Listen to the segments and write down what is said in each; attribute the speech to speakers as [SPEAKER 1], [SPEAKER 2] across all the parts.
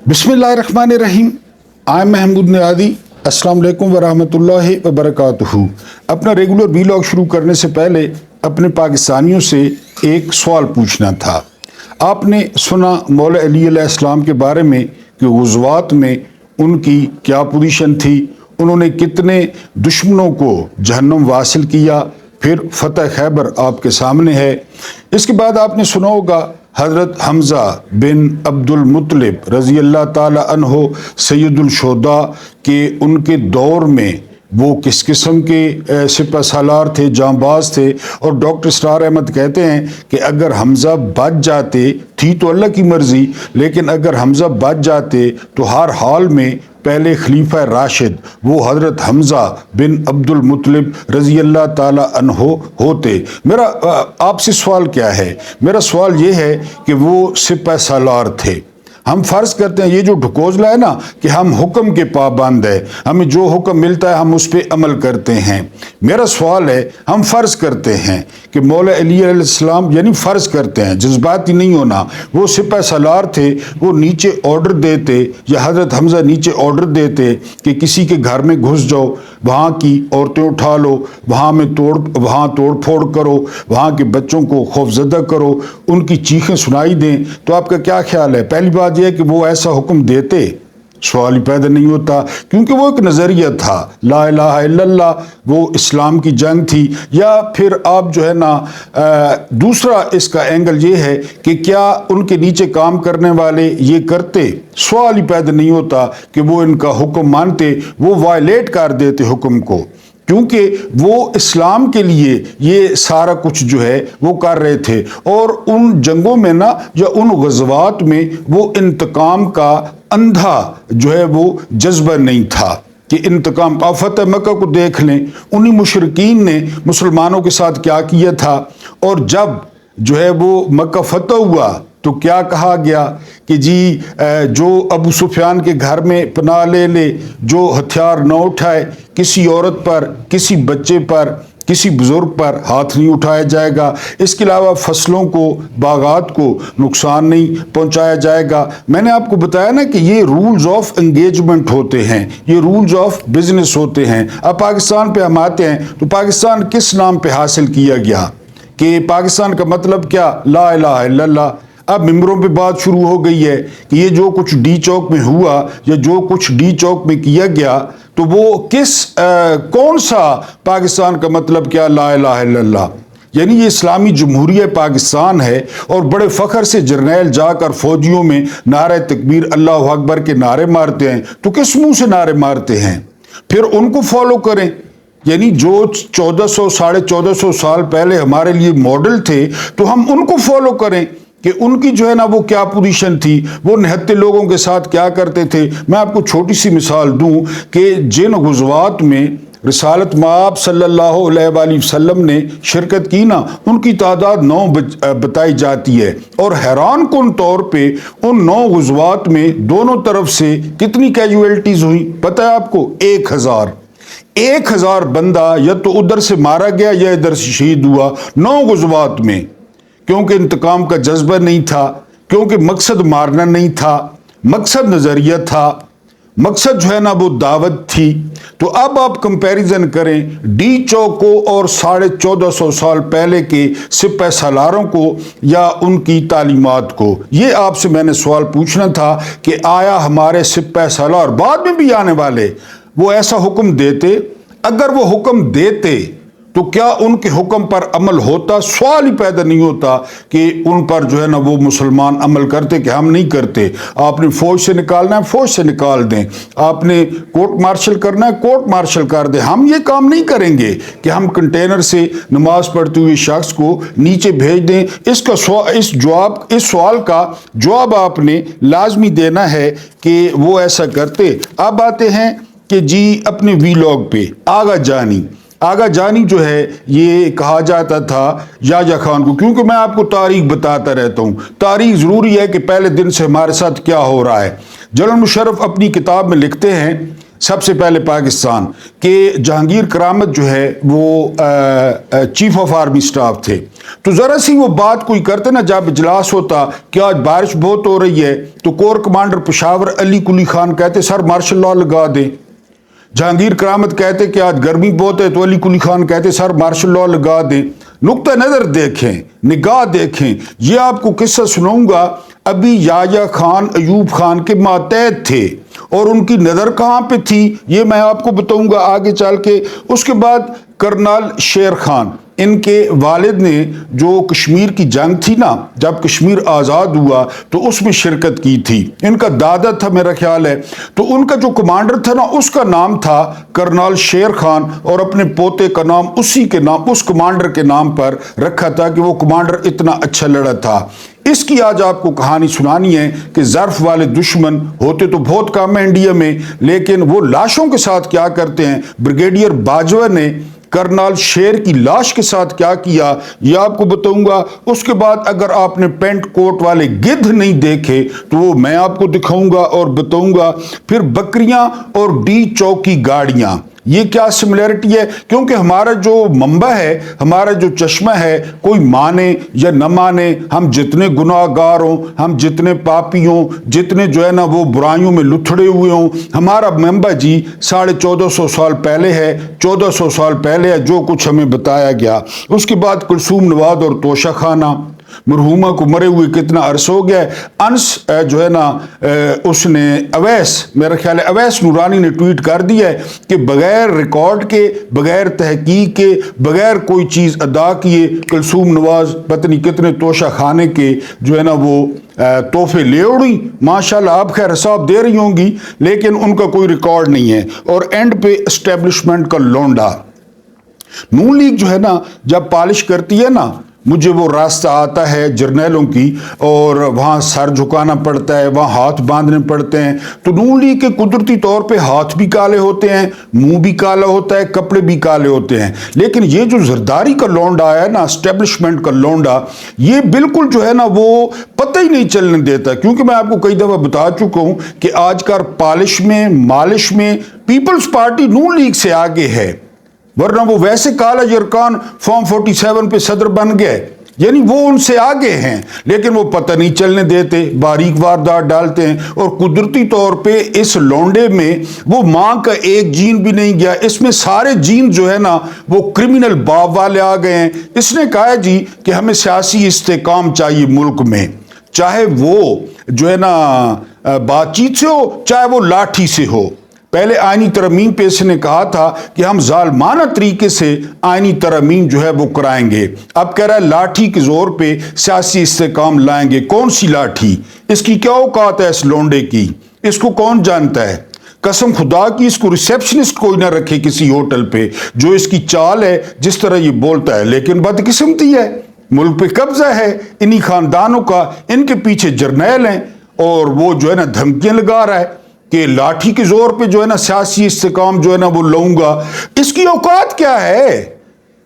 [SPEAKER 1] बिस्मिल्लाहिर्रहमानिर्रहीम। I am Mahmood Niyadi. अस्सलाम वालेकुम वरहमतुल्लाहि वबरकातुहू। अपना रेगुलर वीलॉग शुरू करने से पहले अपने पाकिस्तानियों से एक सवाल पूछना था। आपने सुना मौला अली अलैहिस्सलाम के बारे में कि ग़ज़वात में उनकी क्या पोजीशन थी, उन्होंने कितने दुश्मनों को जहन्नुम वासिल किया, फिर फ़तह खैबर आपके सामने है। इसके बाद आपने सुना होगा हज़रत हमज़ा बिन अब्दुल मुत्तलिब रज़ी अल्लाह ताला अन्हो सैयदुल शुहदा के उनके दौर में वो किस किस्म के सिपह सालार थे, जांबाज थे। और डॉक्टर इसरार अहमद कहते हैं कि अगर हमज़ा बच जाते, थी तो अल्लाह की मर्ज़ी, लेकिन अगर हमज़ा बच जाते तो हर हाल में पहले खलीफा राशिद वो हज़रत हमज़ा बिन अब्दुल मुत्तलिब रज़ी अल्लाह ताला अन्हो होते। मेरा आपसे सवाल क्या है? मेरा सवाल ये है कि वो सिपह सालार थे। हम फ़र्ज करते हैं ये जो ढकोज़ला है ना कि हम हुक्म के पाबंद है, हमें जो हुक्म मिलता है हम उस पर अमल करते हैं। मेरा सवाल है, हम फ़र्ज़ करते हैं कि मौला अली अलैहिस्सलाम, यानी फ़र्ज़ करते हैं, जज्बाती नहीं होना, वो सिपह सालार थे, वो नीचे ऑर्डर देते या हज़रत हमज़ा नीचे ऑर्डर देते कि किसी के घर में घुस जाओ, वहाँ की औरतें उठा लो, वहाँ तोड़ फोड़ करो, वहाँ के बच्चों को खौफजदा करो, उनकी चीखें सुनाई दें, तो आपका क्या ख्याल है? पहली बात यह है कि वो ऐसा हुक्म देते, सवाल ही पैदा नहीं होता, क्योंकि वो एक नज़रिया था, ला इलाहा इल्लल्लाह, वो इस्लाम की जंग थी। या फिर आप जो है ना दूसरा इसका एंगल ये है कि क्या उनके नीचे काम करने वाले ये करते, सवाल ही पैदा नहीं होता कि वो इनका हुक्म मानते, वो वायलेट कर देते हुक्म को, क्योंकि वो इस्लाम के लिए ये सारा कुछ जो है वो कर रहे थे। और उन जंगों में ना या उन ग़ज़वात में वो इंतकाम का अंधा जो है वो जज्बा नहीं था कि इंतकाम। आप फ़तह मक्का को देख लें, उन्हीं मुशरिकीन ने मुसलमानों के साथ क्या किया था। और जब जो है वो मक्का फतह हुआ तो क्या कहा गया कि जी जो अबू सुफियान के घर में पनाह ले ले, जो हथियार न उठाए, किसी औरत पर, किसी बच्चे पर, किसी बुजुर्ग पर हाथ नहीं उठाया जाएगा। इसके अलावा फसलों को, बागात को नुकसान नहीं पहुंचाया जाएगा। मैंने आपको बताया ना कि ये रूल्स ऑफ एंगेजमेंट होते हैं, ये रूल्स ऑफ बिजनेस होते हैं। अब पाकिस्तान पे हम आते हैं तो पाकिस्तान किस नाम पे हासिल किया गया कि पाकिस्तान का मतलब क्या? ला इलाहा इल्लल्लाह। अब मिंबरों पे बात शुरू हो गई है कि ये जो कुछ डी चौक में हुआ या जो कुछ डी चौक में किया गया तो वो कौन सा पाकिस्तान का मतलब क्या? ला इलाहा इल्लल्लाह। यानी ये इस्लामी जमहूरिया पाकिस्तान है और बड़े फ़ख्र से जर्नैल जाकर फौजियों में नारे तकबीर अल्लाह अकबर के नारे मारते हैं। तो किस मुंह से नारे मारते हैं? फिर उनको फॉलो करें। यानी जो 1400 साढ़े 1400 साल पहले हमारे लिए मॉडल थे तो हम उनको फॉलो करें कि उनकी जो है ना वो क्या पोजीशन थी, वो निहत्ते लोगों के साथ क्या करते थे। मैं आपको छोटी सी मिसाल दूं कि जिन ग़ज़वात में रिसालत माब सल्लल्लाहु अलैहि वसल्लम ने शिरकत की ना, उनकी तादाद 9 बताई जाती है। और हैरान कुन तौर पे उन 9 ग़ज़वात में दोनों तरफ से कितनी कैजुअल्टीज़ हुई पता है आपको? 1000 बंदा या तो उधर से मारा गया या इधर से शहीद हुआ 9 ग़ज़वात में, क्योंकि इंतकाम का जज्बा नहीं था, क्योंकि मकसद मारना नहीं था, मकसद नज़रिया था, मकसद जो है ना वो दावत थी। तो अब आप कंपैरिजन करें डी चौक को और 1450 साल पहले के सिपह सालारों को या उनकी तालीमात को। ये आपसे मैंने सवाल पूछना था कि आया हमारे सिपह सालार बाद में भी आने वाले वो ऐसा हुक्म देते? अगर वो हुक्म देते तो क्या उनके हुक्म पर अमल होता? सवाल ही पैदा नहीं होता कि उन पर जो है ना वो मुसलमान अमल करते कि हम नहीं करते। आपने फौज से निकालना है, फौज से निकाल दें, आपने कोर्ट मार्शल करना है, कोर्ट मार्शल कर दें। हम ये काम नहीं करेंगे कि हम कंटेनर से नमाज पढ़ते हुए शख्स को नीचे भेज दें। इस सवाल का जवाब आपने लाजमी देना है कि वो ऐसा करते। अब आते हैं कि जी अपने वीलॉग पे आगा जानी जो है ये कहा जाता था याजा खान को, क्योंकि मैं आपको तारीख बताता रहता हूँ। तारीख ज़रूरी है कि पहले दिन से हमारे साथ क्या हो रहा है। जनरल मुशर्रफ अपनी किताब में लिखते हैं سب سے پہلے پاکستان کہ جہانگیر کرامت جو ہے وہ چیف آف آرمی سٹاف تھے، تو ذرا سی وہ بات کوئی کرتے نا، جب اجلاس ہوتا کہ آج بارش بہت ہو رہی ہے تو کور کمانڈر پشاور علی کلی خان کہتے سر مارشل لاء لگا دیں، جہانگیر کرامت کہتے کہ آج گرمی بہت ہے تو علی کلی خان کہتے سر مارشل لاء لگا دیں۔ نقطہ نظر دیکھیں، نگاہ دیکھیں، یہ آپ کو قصہ سناؤں گا، ابھی یحییٰ خان ایوب خان کے ماتحت تھے اور ان کی نظر کہاں پہ تھی یہ میں آپ کو بتاؤں گا آگے چل کے۔ اس کے بعد کرنل شیر خان، ان کے والد نے جو کشمیر کی جنگ تھی نا، جب کشمیر آزاد ہوا تو اس میں شرکت کی تھی، ان کا دادا تھا میرا خیال ہے، تو ان کا جو کمانڈر تھا نا اس کا نام تھا کرنل شیر خان، اور اپنے پوتے کا نام اسی کے نام، اس کمانڈر کے نام پر رکھا تھا کہ وہ کمانڈر اتنا اچھا لڑا تھا۔ اس کی آج آپ کو کہانی سنانی ہے کہ ظرف والے دشمن ہوتے تو بہت کم ہیں انڈیا میں، لیکن وہ لاشوں کے ساتھ کیا کرتے ہیں۔ بریگیڈیئر باجوہ نے کرنل شیر کی لاش کے ساتھ کیا کیا یہ آپ کو بتاؤں گا۔ اس کے بعد اگر آپ نے پینٹ کوٹ والے گدھ نہیں دیکھے تو وہ میں آپ کو دکھاؤں گا اور بتاؤں گا۔ پھر بکریاں اور ڈی چوکی گاڑیاں، یہ کیا سملیرٹی ہے، کیونکہ ہمارا جو منبع ہے، ہمارا جو چشمہ ہے، کوئی مانے یا نہ مانے، ہم جتنے گناہ گار ہوں، ہم جتنے پاپی ہوں، جتنے جو ہے نا وہ برائیوں میں لتھڑے ہوئے ہوں، ہمارا منبع جی 1450 سال پہلے ہے، 1400 سال پہلے ہے جو کچھ ہمیں بتایا گیا۔ اس کے بعد کلثوم نواد اور توشہ خانہ، مرحومہ کو مرے ہوئے کتنا عرصہ ہو گیا ہے۔ انس جو ہے نا اس نے اویس، میرا خیال ہے اویس نورانی نے ٹویٹ کر دیا ہے کہ بغیر ریکارڈ کے، بغیر تحقیق کے، بغیر کوئی چیز ادا کیے کلثوم نواز پتہ نہیں کتنے توشہ خانے کے جو ہے نا وہ تحفے لے اڑی، ماشاءاللہ آپ خیر حساب دے رہی ہوں گی، لیکن ان کا کوئی ریکارڈ نہیں ہے۔ اور اینڈ پہ اسٹیبلشمنٹ کا لونڈا، نون لیگ جو ہے نا جب پالش کرتی ہے نا، مجھے وہ راستہ آتا ہے جرنیلوں کی، اور وہاں سر جھکانا پڑتا ہے، وہاں ہاتھ باندھنے پڑتے ہیں، تو نون لیگ کے قدرتی طور پہ ہاتھ بھی کالے ہوتے ہیں، منہ بھی کالا ہوتا ہے، کپڑے بھی کالے ہوتے ہیں، لیکن یہ جو زرداری کا لونڈا ہے نا، اسٹیبلشمنٹ کا لونڈا، یہ بالکل جو ہے نا وہ پتہ ہی نہیں چلنے دیتا، کیونکہ میں آپ کو کئی دفعہ بتا چکا ہوں کہ آج کل پالش میں، مالش میں پیپلز پارٹی نون لیگ سے آگے ہے، ورنہ وہ ویسے کالا یرکان فارم 47 پہ صدر بن گئے، یعنی وہ ان سے آگے ہیں، لیکن وہ پتہ نہیں چلنے دیتے، باریک واردات ڈالتے ہیں، اور قدرتی طور پہ اس لونڈے میں وہ ماں کا ایک جین بھی نہیں گیا، اس میں سارے جین جو ہے نا وہ کرمنل باپ والے آ گئے ہیں۔ اس نے کہا جی کہ ہمیں سیاسی استحکام چاہیے ملک میں، چاہے وہ جو ہے نا بات چیت سے ہو، چاہے وہ لاٹھی سے ہو۔ پہلے آئینی ترمیم پہ اس نے کہا تھا کہ ہم ظالمانہ طریقے سے آئینی ترمیم جو ہے وہ کرائیں گے، اب کہہ رہا ہے لاٹھی کے زور پہ سیاسی استحکام لائیں گے۔ کون سی لاٹھی؟ اس کی کیا اوقات ہے اس لونڈے کی؟ اس کو کون جانتا ہے؟ قسم خدا کی اس کو ریسیپشنسٹ کوئی نہ رکھے کسی ہوٹل پہ، جو اس کی چال ہے، جس طرح یہ بولتا ہے، لیکن بدقسمتی ہے، ملک پہ قبضہ ہے انہی خاندانوں کا، ان کے پیچھے جرنیل ہیں، اور وہ جو ہے نا دھمکیاں لگا رہا ہے کہ لاٹھی کے زور پہ جو ہے نا سیاسی استحکام جو ہے نا وہ لوں گا۔ اس کی اوقات کیا ہے؟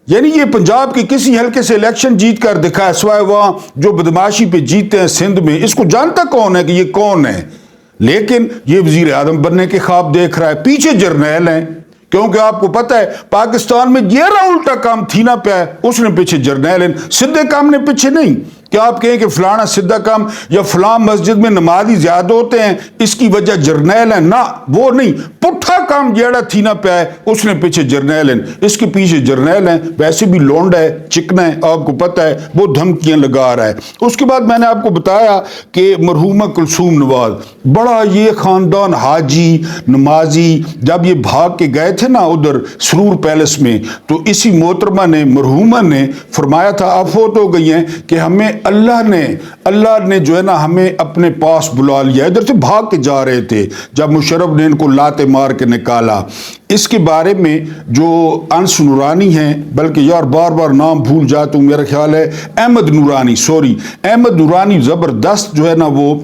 [SPEAKER 1] یعنی یہ پنجاب کے کسی حلقے سے الیکشن جیت کر دکھائے، سوائے وہاں جو بدماشی پہ جیتے ہیں سندھ میں، اس کو جانتا کون ہے کہ یہ کون ہے؟ لیکن یہ وزیر اعظم بننے کے خواب دیکھ رہا ہے، پیچھے جرنیل ہیں، کیونکہ آپ کو پتہ ہے پاکستان میں یہ رہا الٹا کام تھی نہ پہ، اس نے پیچھے جرنیل ہیں، سیدھے کام نے پیچھے نہیں۔ کیا آپ کہیں کہ فلانا سیدھا کام یا فلاں مسجد میں نمازی زیادہ ہوتے ہیں اس کی وجہ جرنیل ہیں؟ نہ، وہ نہیں، پٹھا کام جیڑا تھی نہ پہ اس نے پیچھے جرنیل ہیں، اس کے پیچھے جرنیل ہیں، ویسے بھی لونڈا ہے، چکنا ہے، آپ کو پتہ ہے وہ دھمکیاں لگا رہا ہے۔ اس کے بعد میں نے آپ کو بتایا کہ مرحومہ کلثوم نواز، بڑا یہ خاندان حاجی نمازی، جب یہ بھاگ کے گئے تھے نا ادھر سرور پیلس میں، تو اسی محترمہ نے، مرحومہ نے فرمایا تھا، آپ فوت ہو گئی ہیں، کہ ہمیں اللہ نے جو ہے نا ہمیں اپنے پاس بلا لیا، ادھر سے بھاگ کے جا رہے تھے جب مشرف نے ان کو لاتے مار کے نکالا۔ اس کے بارے میں جو انس نورانی ہیں، بلکہ یار بار بار نام بھول جاتا ہوں، میرا خیال ہے احمد نورانی زبردست جو ہے نا وہ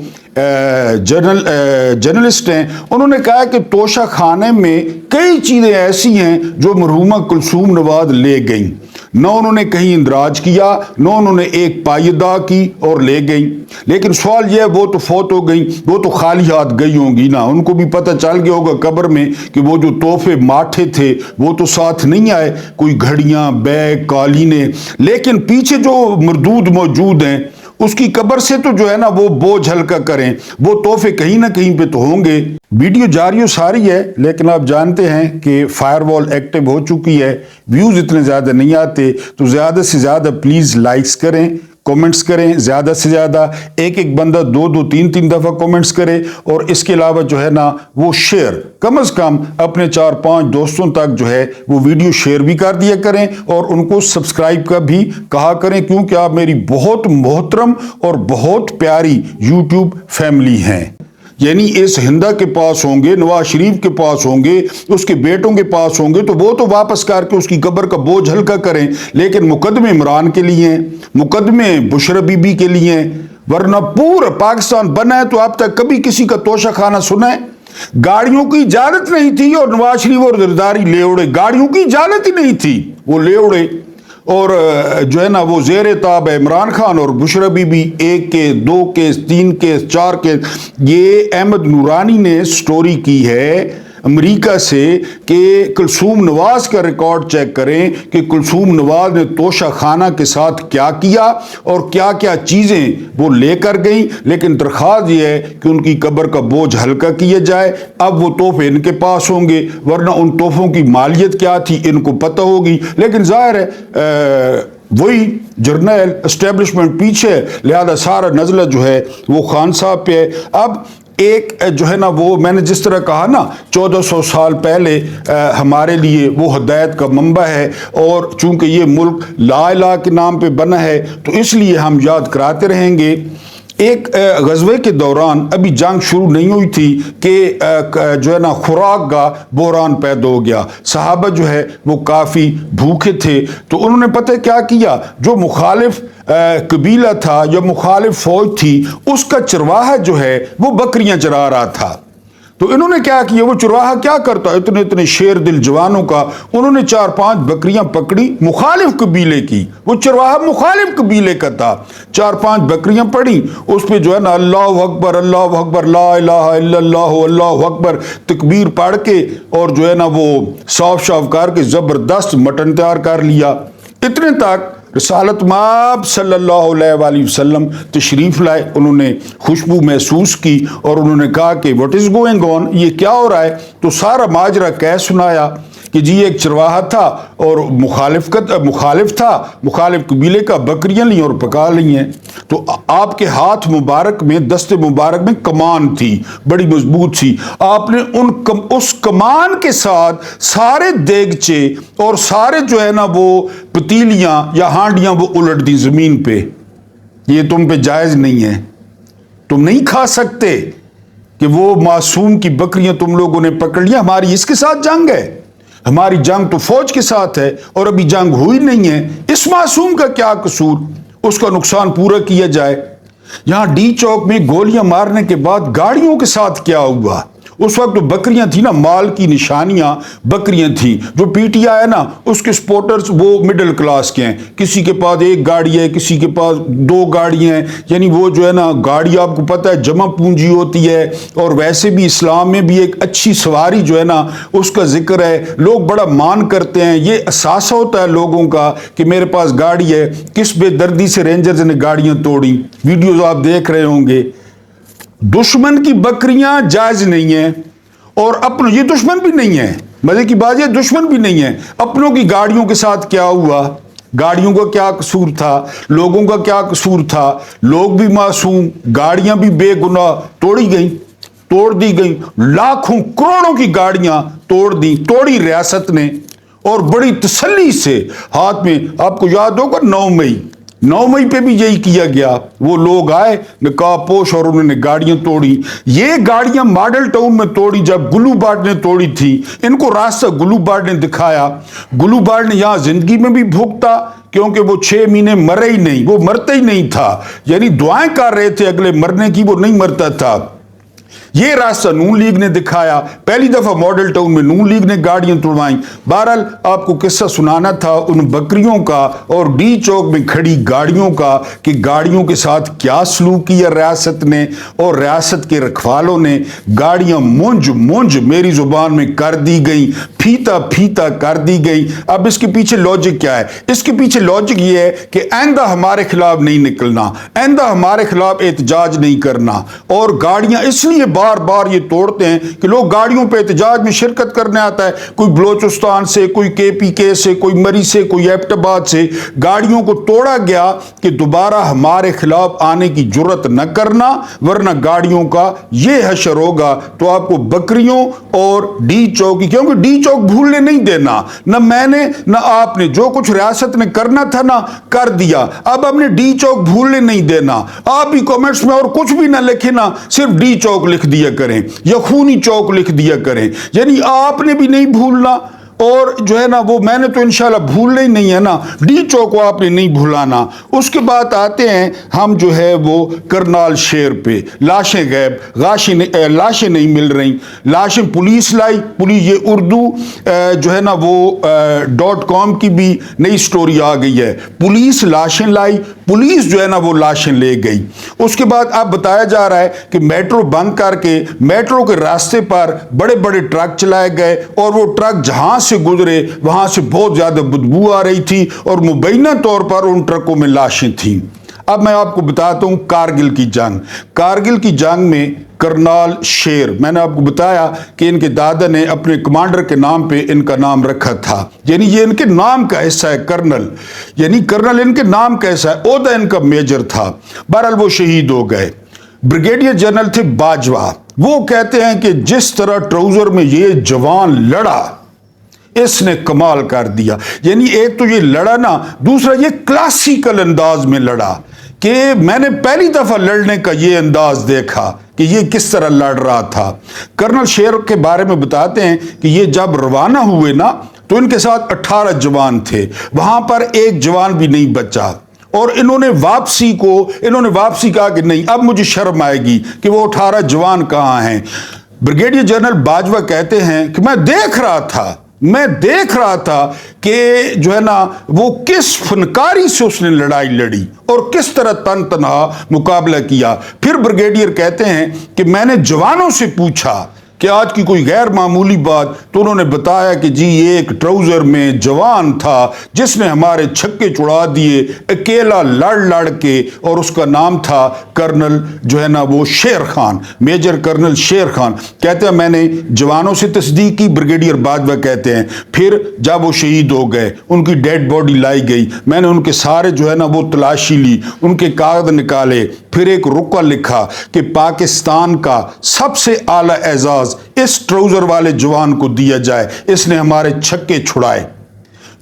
[SPEAKER 1] جرنلسٹ ہیں، انہوں نے کہا کہ توشہ خانے میں کئی چیزیں ایسی ہیں جو مرحومہ کلثوم نواز لے گئیں۔ न उन्होंने कहीं इंदराज किया, न उन्होंने एक पाई अदा की और ले गई। लेकिन सवाल यह है, वो तो फौत हो गई, वो तो खाली हाथ गई होंगी ना, उनको भी पता चल गया होगा कब्र में कि वो जो तोहफे माठे थे वो तो साथ नहीं आए, कोई घड़ियां, बैग, कालीने। लेकिन पीछे जो मरदूद मौजूद हैं उसकी कब्र से तो जो है ना वो बोझ हल्का करें, वो तोहफे कहीं ना कहीं पे तो होंगे। वीडियो जारी सारी है, लेकिन आप जानते हैं कि फायरवॉल एक्टिव हो चुकी है, व्यूज इतने ज्यादा नहीं आते, तो ज्यादा से ज्यादा प्लीज लाइक्स करें, कमेंट्स करें, ज्यादा से ज्यादा एक एक बंदा दो दो तीन तीन दफा कमेंट्स करे, और इसके अलावा जो है ना वो शेयर कम से कम अपने 4-5 दोस्तों तक जो है वो वीडियो शेयर भी कर दिया करें, और उनको सब्सक्राइब का भी कहा करें, क्योंकि आप मेरी बहुत मोहतरम और बहुत प्यारी यूट्यूब फैमिली हैं। यानी इस हिंदा के पास होंगे, नवाज शरीफ के पास होंगे, उसके बेटों के पास होंगे, तो वो तो वापस करके उसकी कब्र का बोझ हल्का करें। लेकिन मुकदमे इमरान के लिए हैं, मुकदमे बुशरा बीबी के लिए हैं, वरना पूरा पाकिस्तान बना है तो अब तक कभी किसी का तोशा खाना सुना है? गाड़ियों की इजाजत नहीं थी और नवाज शरीफ और जरदारी ले उड़े, गाड़ियों की इजाजत ही नहीं थी, वो ले उड़े। और जो है ना वो ज़ेर ताब है इमरान खान और Bushra Bibi, 1 case, 2 case, 3 case, 4 case. ये अहमद नूरानी ने स्टोरी की है अमेरिका से कि कुलसूम नवाज का रिकॉर्ड चेक करें कि कुलसूम नवाज ने तोशा खाना के साथ क्या किया और क्या क्या चीज़ें वो लेकर गई। लेकिन दरख्वास्त ये है कि उनकी कब्र का बोझ हल्का किया जाए। अब वो तोहफे इनके पास होंगे, वरना उन तोहफों की मालियत क्या थी इनको पता होगी। लेकिन जाहिर है वही जर्नल एस्टेब्लिशमेंट पीछे है, लिहाजा सारा नजला जो है वो खान साहब पे है। अब एक जो है ना वो मैंने जिस तरह कहा ना 1400 साल पहले हमारे लिए वो हिदायत का मंबा है, और चूंकि ये मुल्क ला इलाहा के नाम पे बना है तो इसलिए हम याद कराते रहेंगे। एक गज़वे के दौरान अभी जंग शुरू नहीं हुई थी कि जो है ना खुराक का बहरान पैदा हो गया, सहाबा जो है वो काफ़ी भूखे थे, तो उन्होंने पता क्या किया, जो मुखालिफ कबीला था या मुखालिफ फौज थी उसका चरवाहा जो है वो बकरियां चरा रहा था। तो इन्होंने क्या किया, वो चरवाहा क्या करता, इतने इतने शेर दिल जवानों का, उन्होंने 4-5 बकरियां पकड़ी मुखालिफ कबीले की, वो चरवाहा मुखालिफ कबीले का था, 4-5 बकरियां पड़ी, उस पे जो है ना अल्लाह अकबर ला इलाहा इल्लल्लाह अल्लाह अकबर तकबीर पढ़ के और जो है ना वो साफ साफ करके जबरदस्त मटन तैयार कर लिया। इतने तक रसालत माब सल्लल्लाहु अलैहि वसल्लम तशरीफ लाए, उन्होंने खुशबू महसूस की और उन्होंने कहा कि व्हाट इज गोइंग ऑन, ये क्या हो रहा है। तो सारा माजरा कह सुनाया कि जी एक चरवाहा था और मुखालिफ था, मुखालिफ कबीले का, बकरियां ली और पका ली हैं। तो आपके हाथ मुबारक में, दस्ते मुबारक में कमान थी, बड़ी मजबूत थी, आपने उस कमान के साथ सारे देगचे और सारे जो है ना वो पतीलियां या हांडियां वो उलट दी जमीन पे। ये तुम पे जायज नहीं है, तुम नहीं खा सकते कि वो मासूम की बकरियां तुम लोगों ने पकड़ लिया। हमारी इसके साथ जंग है, हमारी जंग तो फौज के साथ है और अभी जंग हुई नहीं है, इस मासूम का क्या कसूर, उसका नुकसान पूरा किया जाए। यहां डी चौक में गोलियां मारने के बाद गाड़ियों के साथ क्या हुआ, उस वक्त तो बकरियां थी ना, माल की निशानियां बकरियां थी। जो पीटीआई है ना उसके सपोर्टर्स वो मिडिल क्लास के हैं, किसी के पास एक गाड़ी है, किसी के पास 2 गाड़ियां हैं, यानी वो जो है ना गाड़ी आपको पता है जमा पूंजी होती है, और वैसे भी इस्लाम में भी एक अच्छी सवारी जो है ना उसका जिक्र है, लोग बड़ा मान करते हैं। ये एहसास होता है लोगों का कि मेरे पास गाड़ी है। किस बेदर्दी से रेंजर्स ने गाड़ियां तोड़ी, वीडियोज आप देख रहे होंगे। दुश्मन की बकरियां जायज नहीं है और अपनों, ये दुश्मन भी नहीं है, मजे की बात, ये दुश्मन भी नहीं है। अपनों की गाड़ियों के साथ क्या हुआ, गाड़ियों का क्या कसूर था, लोगों का क्या कसूर था, लोग भी मासूम, गाड़ियां भी बेगुनाह तोड़ दी गई, लाखों करोड़ों की गाड़ियां तोड़ी रियासत ने, और बड़ी तसल्ली से हाथ में। आपको याद होगा 9 मई पे भी यही किया गया, वो लोग आए नकाबपोश और उन्होंने गाड़ियां तोड़ी। ये गाड़ियां मॉडल टाउन में तोड़ी जब गुलू बार्ड ने तोड़ी थी, इनको रास्ता गुलू बार्ड ने दिखाया। गुलू बार्ड ने यहां जिंदगी में भी भुगता क्योंकि वो 6 महीने मरे ही नहीं, वो मरता ही नहीं था, यानी दुआएं कर रहे थे अगले मरने की, वो नहीं मरता था। یہ راستہ نون لیگ نے دکھایا، پہلی دفعہ ماڈل ٹاؤن میں نون لیگ نے گاڑیاں توڑوائیں۔ بہرحال آپ کو قصہ سنانا تھا ان بکریوں کا اور ڈی چوک میں کھڑی گاڑیوں کا کہ گاڑیوں کے ساتھ کیا سلوک کیا ریاست نے اور ریاست کے رکھوالوں نے۔ گاڑیاں مونج میری زبان میں کر دی گئی، پھیتا کر دی گئی۔ اب اس کے پیچھے لاجک کیا ہے؟ اس کے پیچھے لاجک یہ ہے کہ آئندہ ہمارے خلاف نہیں نکلنا، آئندہ ہمارے خلاف احتجاج نہیں کرنا، اور گاڑیاں اس لیے بار بار یہ توڑتے ہیں کہ لوگ گاڑیوں پہ احتجاج میں شرکت کرنے آتا ہے، کوئی بلوچستان سے، کوئی کے پی کے سے، کوئی مری سے، کوئی ایبٹ آباد سے۔ گاڑیوں کو توڑا گیا کہ دوبارہ ہمارے خلاف آنے کی جرت نہ کرنا، ورنہ گاڑیوں کا یہ حشر ہوگا۔ تو آپ کو بکریوں اور ڈی چوک، کیونکہ ڈی چوک بھولنے نہیں دینا، نہ میں نے نہ آپ نے، جو کچھ ریاست نے کرنا تھا نا کر دیا۔ اب ہم نے ڈی چوک بھولنے نہیں دینا۔ آپ بھی کامنٹس میں اور کچھ بھی نہ لکھیں نا، صرف ڈی چوک لکھ دیا کریں یا خونی چوک لکھ دیا کریں، یعنی آپ نے بھی نہیں بھولنا اور جو ہے نا وہ میں نے تو انشاءاللہ بھولنا ہی نہیں ہے نا، ڈی چوک کو آپ نے نہیں بھولانا۔ اس کے بعد آتے ہیں ہم جو ہے وہ کرنال شیر پہ، لاشیں غائب، لاشیں نہیں مل رہی، لاشیں پولیس لائی، پولیس یہ اردو جو ہے نا وہ .com کی بھی نئی سٹوری آ گئی ہے، پولیس لاشیں لائی، پولیس جو ہے نا وہ لاشیں لے گئی۔ اس کے بعد اب بتایا جا رہا ہے کہ میٹرو بند کر کے میٹرو کے راستے پر بڑے بڑے ٹرک چلائے گئے، اور وہ ٹرک جہاں سے گزرے وہاں سے بہت زیادہ بدبو آ رہی تھی، اور مبینہ طور پر ان ٹرکوں میں لاشیں تھیں۔ اب میں آپ کو بتاتا ہوں کارگل کی جنگ میں کرنال شیر، میں نے آپ کو بتایا کہ ان کے دادا نے اپنے کمانڈر کے نام پہ ان کا نام رکھا تھا، یعنی یہ ان کے نام کا حصہ ہے کرنل، یعنی کرنل ان کے نام کا حصہ ہے، عہدہ ان کا میجر تھا۔ بہرحال وہ شہید ہو گئے۔ بریگیڈیئر جنرل تھے باجوہ، وہ کہتے ہیں کہ جس طرح ٹراؤزر میں یہ جوان لڑا اس نے کمال کر دیا، یعنی ایک تو یہ لڑا نا، دوسرا یہ کلاسیکل انداز میں لڑا کہ میں نے پہلی دفعہ لڑنے کا یہ انداز دیکھا کہ یہ کس طرح لڑ رہا تھا۔ کرنل شیر کے بارے میں بتاتے ہیں کہ یہ جب روانہ ہوئے نا تو ان کے ساتھ 18 جوان تھے، وہاں پر ایک جوان بھی نہیں بچا، اور انہوں نے واپسی کہا کہ نہیں اب مجھے شرم آئے گی کہ وہ 18 جوان کہاں ہیں۔ بریگیڈیئر جنرل باجوہ کہتے ہیں کہ میں دیکھ رہا تھا کہ جو ہے نا وہ کس فنکاری سے اس نے لڑائی لڑی اور کس طرح تن تنہا مقابلہ کیا۔ پھر بریگیڈیئر کہتے ہیں کہ میں نے جوانوں سے پوچھا کہ آج کی کوئی غیر معمولی بات، تو انہوں نے بتایا کہ جی ایک ٹراؤزر میں جوان تھا جس نے ہمارے چھکے چھڑا دیے اکیلا لڑ کے، اور اس کا نام تھا کرنل جو ہے نا وہ شیر خان، میجر کرنل شیر خان۔ کہتے ہیں میں نے جوانوں سے تصدیق کی، بریگیڈیئر باجوہ کہتے ہیں، پھر جب وہ شہید ہو گئے ان کی ڈیڈ باڈی لائی گئی، میں نے ان کے سارے جو ہے نا وہ تلاشی لی، ان کے کاغذ نکالے، پھر ایک رکا لکھا کہ پاکستان کا سب سے اعلیٰ اعزاز اس ٹراؤزر والے جوان کو دیا جائے، اس نے ہمارے چھکے چھڑائے۔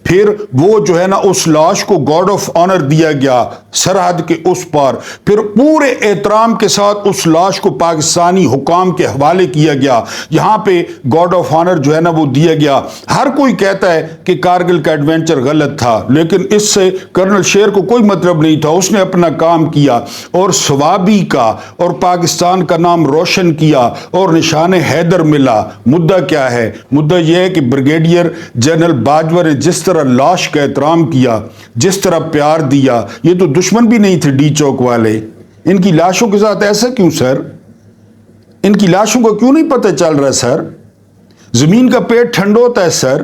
[SPEAKER 1] پھر وہ جو ہے نا اس لاش کو گارڈ آف آنر دیا گیا سرحد کے اس پار، پھر پورے احترام کے ساتھ اس لاش کو پاکستانی حکام کے حوالے کیا گیا، یہاں پہ گارڈ آف آنر جو ہے نا وہ دیا گیا۔ ہر کوئی کہتا ہے کہ کارگل کا ایڈونچر غلط تھا، لیکن اس سے کرنل شیر کو کوئی مطلب نہیں تھا، اس نے اپنا کام کیا اور ثوابی کا اور پاکستان کا نام روشن کیا اور نشان حیدر ملا۔ مدعا کیا ہے؟ مدعا یہ ہے کہ بریگیڈیئر جنرل باجوہ نے جس طرح لاش کا احترام کیا، جس طرح پیار دیا، یہ تو دشمن بھی نہیں تھے ڈی چوک والے، ان کی لاشوں کے ساتھ ایسا کیوں سر؟ ان کی لاشوں کا کیوں نہیں پتہ چل رہا سر؟ زمین کا پیٹ ٹھنڈا ہوتا ہے سر،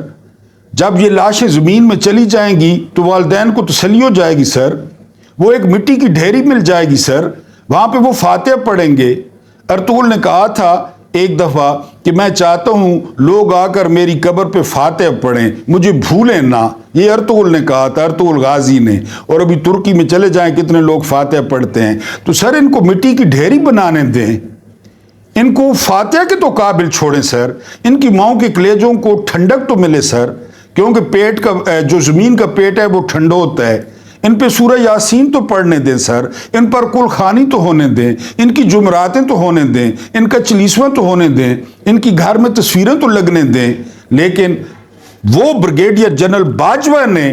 [SPEAKER 1] جب یہ لاشیں زمین میں چلی جائیں گی تو والدین کو تسلی ہو جائے گی سر، وہ ایک مٹی کی ڈھیری مل جائے گی سر، وہاں پہ وہ فاتحہ پڑھیں گے۔ ارطغرل نے کہا تھا ایک دفعہ کہ میں چاہتا ہوں لوگ آ کر میری قبر پہ فاتحہ پڑھیں، مجھے بھولیں نہ، یہ ارطغرل نے کہا تھا، ارطغرل غازی نے۔ اور ابھی ترکی میں چلے جائیں کتنے لوگ فاتحہ پڑھتے ہیں۔ تو سر ان کو مٹی کی ڈھیری بنانے دیں، ان کو فاتحہ کے تو قابل چھوڑیں سر، ان کی ماؤں کے کلیجوں کو ٹھنڈک تو ملے سر، کیونکہ پیٹ کا جو زمین کا پیٹ ہے وہ ٹھنڈا ہوتا ہے۔ ان پہ سورہ یاسین تو پڑھنے دیں سر، ان پر کل خوانی تو ہونے دیں، ان کی جمعراتیں تو ہونے دیں، ان کا چلیسواں تو ہونے دیں، ان کی گھر میں تصویریں تو لگنے دیں۔ لیکن وہ بریگیڈیئر جنرل باجوہ نے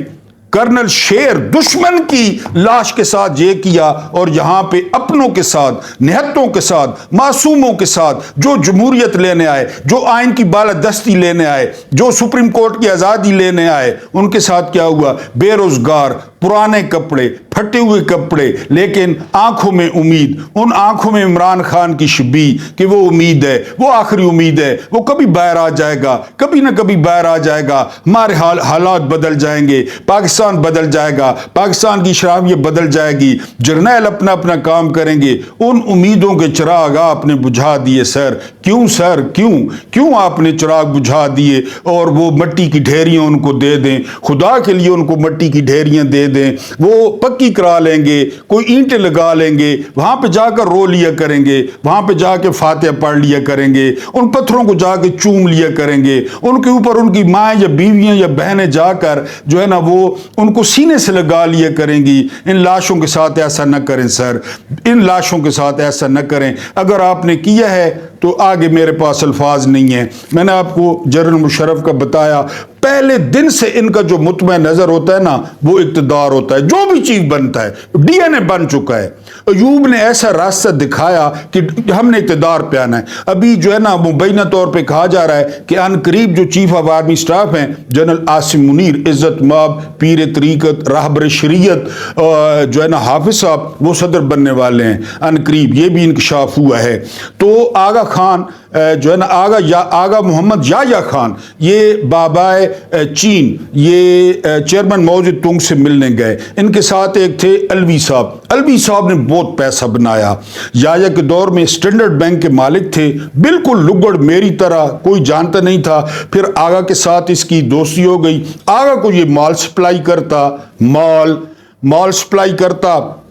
[SPEAKER 1] कर्नल शेर दुश्मन की लाश के साथ ये किया, और यहाँ पे अपनों के साथ, निहत्तों के साथ, मासूमों के साथ, जो जमहूरियत लेने आए, जो आइन की बालादस्ती लेने आए, जो सुप्रीम कोर्ट की आज़ादी लेने आए, उनके साथ क्या हुआ? बेरोजगार, पुराने कपड़े, फटे हुए कपड़े, लेकिन आंखों में उम्मीद, उन आंखों में इमरान खान की शबी कि वो उम्मीद है, वो आखिरी उम्मीद है, वो कभी बाहर आ जाएगा, कभी ना कभी बाहर आ जाएगा, हमारे हालात बदल जाएंगे, पाकिस्तान बदल जाएगा, पाकिस्तान की शराबियत बदल जाएगी, जर्नैल अपना अपना काम करेंगे। उन उम्मीदों के चिराग आपने बुझा दिए सर। क्यों सर, क्यों आपने चिराग बुझा दिए? और वो मट्टी की ढेरियां उनको दे दें, खुदा के लिए उनको मट्टी की ढेरियां दे दें, वो पक्की करा लेंगे, कोई ईंटें लगा लेंगे, वहां पे जाकर रो लिया करेंगे, वहां पे जाके फातिहा पढ़ लिया करेंगे, उन पत्थरों को जाके चूम लिया करेंगे, उनके ऊपर उनकी माएँ या बीवियां या बहनें जाकर जो है ना वो उनको सीने से लगा लिया करेंगी। इन लाशों के साथ ऐसा न करें सर, इन लाशों के साथ ऐसा न करें। अगर आपने किया है तो आगे मेरे पास अल्फाज नहीं है। मैंने आपको जनरल मुशर्रफ का बताया, पहले दिन से इनका जो मुतमय नजर होता है ना, वो इक़्तिदार होता है। जो भी चीज बनता है डीएनए बन चुका है। अयूब ने ऐसा रास्ता दिखाया कि हमने इक़्तिदार पे आना है। अभी जो है ना मुबैना तौर पे कहा जा रहा है कि अनकरीब जो चीफ ऑफ आर्मी स्टाफ हैं जनरल आसिम मुनीर, इज्जत माब, पीर तरीकत, राहबर शरीयत, जो है ना हाफिज साहब, वो सदर बनने वाले हैं अनकरीब। ये भी इंकशाफ हुआ है। तो आगा खान जो है ना आगा मोहम्मद याया खान, ये बाबाए चीन, ये चेयरमैन माओ तुंग से मिलने गए। इनके साथ एक थे अलवी साहब। अलवी साहब ने बहुत पैसा बनाया। याया के दौर में स्टैंडर्ड बैंक के मालिक थे, बिल्कुल लुगड़ मेरी तरह, कोई जानता नहीं था। फिर आगा के साथ इसकी दोस्ती हो गई। आगा को ये माल सप्लाई करता, माल सप्लाई करता,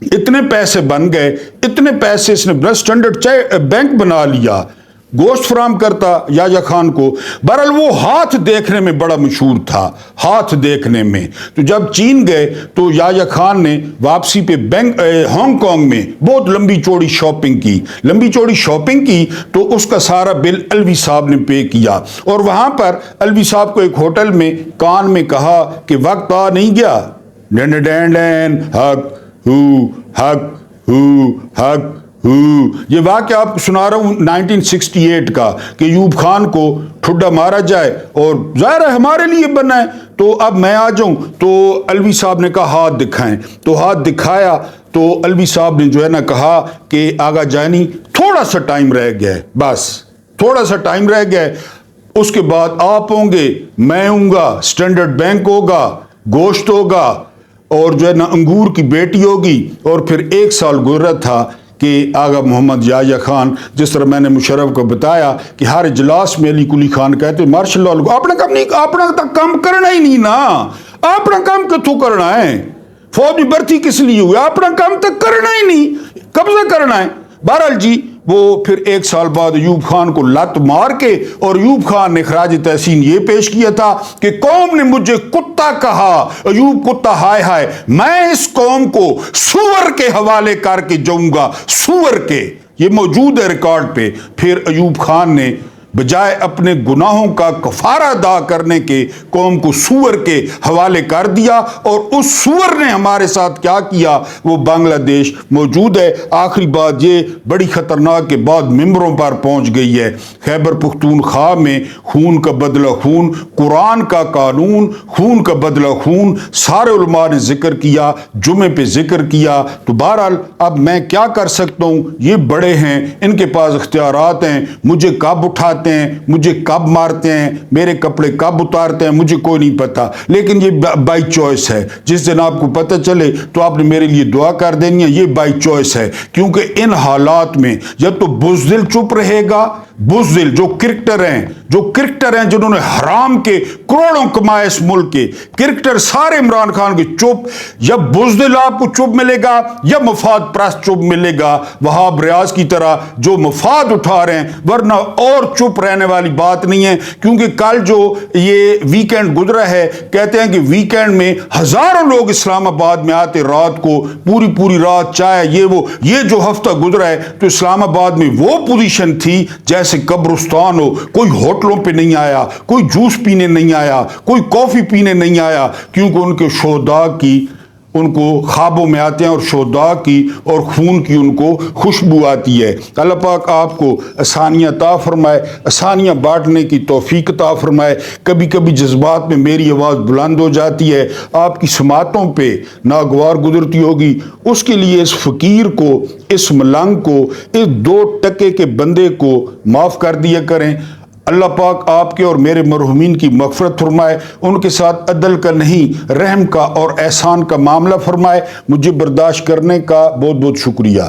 [SPEAKER 1] इतने पैसे बन गए, इतने पैसे इसने स्टैंडर्ड बैंक बना लिया, गोश्त फराम करता याया खान को। बहरहाल वो हाथ देखने में बड़ा मशहूर था, हाथ देखने में। तो जब चीन गए तो याया खान ने वापसी पे हांगकांग में बहुत लंबी चौड़ी शॉपिंग की, तो उसका सारा बिल अलवी साहब ने पे किया। और वहां पर अलवी साहब को एक होटल में कान में कहा कि वक्त आ नहीं गया, हक ये वाक़या आपको सुना रहा हूँ 1968 का, कि अयूब खान को ठुड्डा मारा जाए, और ज़ाहिर है हमारे लिए बना है, तो अब मैं आ जाऊं। तो अलवी साहब ने कहा हाथ दिखाएं, तो हाथ दिखाया। तो अलवी साहब ने जो है ना कहा कि आगा जानी थोड़ा सा टाइम रह गया है, बस थोड़ा सा टाइम रह गया है, उसके बाद आप होंगे, मैं हूँगा, स्टैंडर्ड बैंक होगा, गोश्त होगा, और जो है ना अंगूर की बेटी होगी। और फिर 1 साल गुजरा था कि आगा मोहम्मद याया खान, जिस तरह मैंने मुशर्रफ को बताया कि हर इजलास में अली कुली खान कहते मार्शल लॉ को अपना काम नहीं, अपना तक काम करना ही नहीं ना, अपना काम किथों करना है? फौज में भर्ती किस लिए हुई? अपना काम तक करना ही नहीं, कब्जा करना है। बहरहाल जी वो फिर 1 साल बाद अयूब खान को लत मार के, और अयूब खान ने खराज तहसीन ये पेश किया था कि कौम ने मुझे कुत्ता कहा, अयूब कुत्ता, हाय हाय, मैं इस कौम को सूअर के हवाले करके जाऊंगा, सूअर के। ये मौजूद है रिकॉर्ड पे। फिर अयूब खान ने बजाय अपने गुनाहों का कफारा अदा करने के कौम को सूअर के हवाले कर दिया, और उस सूअर ने हमारे साथ क्या किया वो बांग्लादेश मौजूद है। आखिरी बात ये बड़ी खतरनाक के बाद मिंबरों पर पहुंच गई है। खैबर पुख्तूनख्वा में खून का बदला खून, कुरान का कानून, खून का बदला खून, सारे उलमा ने जिक्र किया, जुमे पे जिक्र किया। तो बहरहाल अब मैं क्या कर सकता हूँ, ये बड़े हैं, इनके पास इख्तियारात हैं, मुझे कब उठाते हैं, मुझे कब मारते हैं, मेरे कपड़े कब उतारते हैं, मुझे कोई नहीं पता। लेकिन ये बाई चॉइस है। जिस दिन आपको पता चले तो आपने मेरे लिए दुआ कर देनी है। ये बाई चॉइस है, क्योंकि इन हालात में जब तो बुज़दिल चुप रहेगा, बुज़दिल जो क्रिकेटर हैं जिन्होंने हराम के करोड़ों कमाए इस मुल्क के क्रिकेटर, सारे इमरान खान के चुप। जब बुज़दिल आपको चुप मिलेगा या मफाद परस्त चुप मिलेगा, वहाब रियाज की तरह जो मफाद उठा रहे हैं, वरना और चुप چپ رہنے والی بات نہیں ہے، کیونکہ کل جو یہ ویکینڈ گزرا ہے، کہتے ہیں کہ ویکینڈ میں ہزاروں لوگ اسلام آباد میں آتے رات کو، پوری رات چائے یہ جو ہفتہ گزرا ہے تو اسلام آباد میں وہ پوزیشن تھی جیسے قبرستان ہو. کوئی ہوٹلوں پہ نہیں آیا، کوئی جوس پینے نہیں آیا، کوئی کافی پینے نہیں آیا، کیونکہ ان کے شہداء کی ان کو خوابوں میں آتے ہیں، اور شہداء کی اور خون کی ان کو خوشبو آتی ہے. اللہ پاک آپ کو آسانیاں عطا فرمائے، آسانیاں بانٹنے کی توفیق عطا فرمائے. کبھی کبھی جذبات میں میری آواز بلند ہو جاتی ہے، آپ کی سماعتوں پہ ناگوار گزرتی ہوگی، اس کے لیے اس فقیر کو، اس ملنگ کو، اس 2 ٹکے کے بندے کو معاف کر دیا کریں. اللہ پاک آپ کے اور میرے مرحومین کی مغفرت فرمائے، ان کے ساتھ عدل کا نہیں رحم کا اور احسان کا معاملہ فرمائے. مجھے برداشت کرنے کا بہت بہت شکریہ.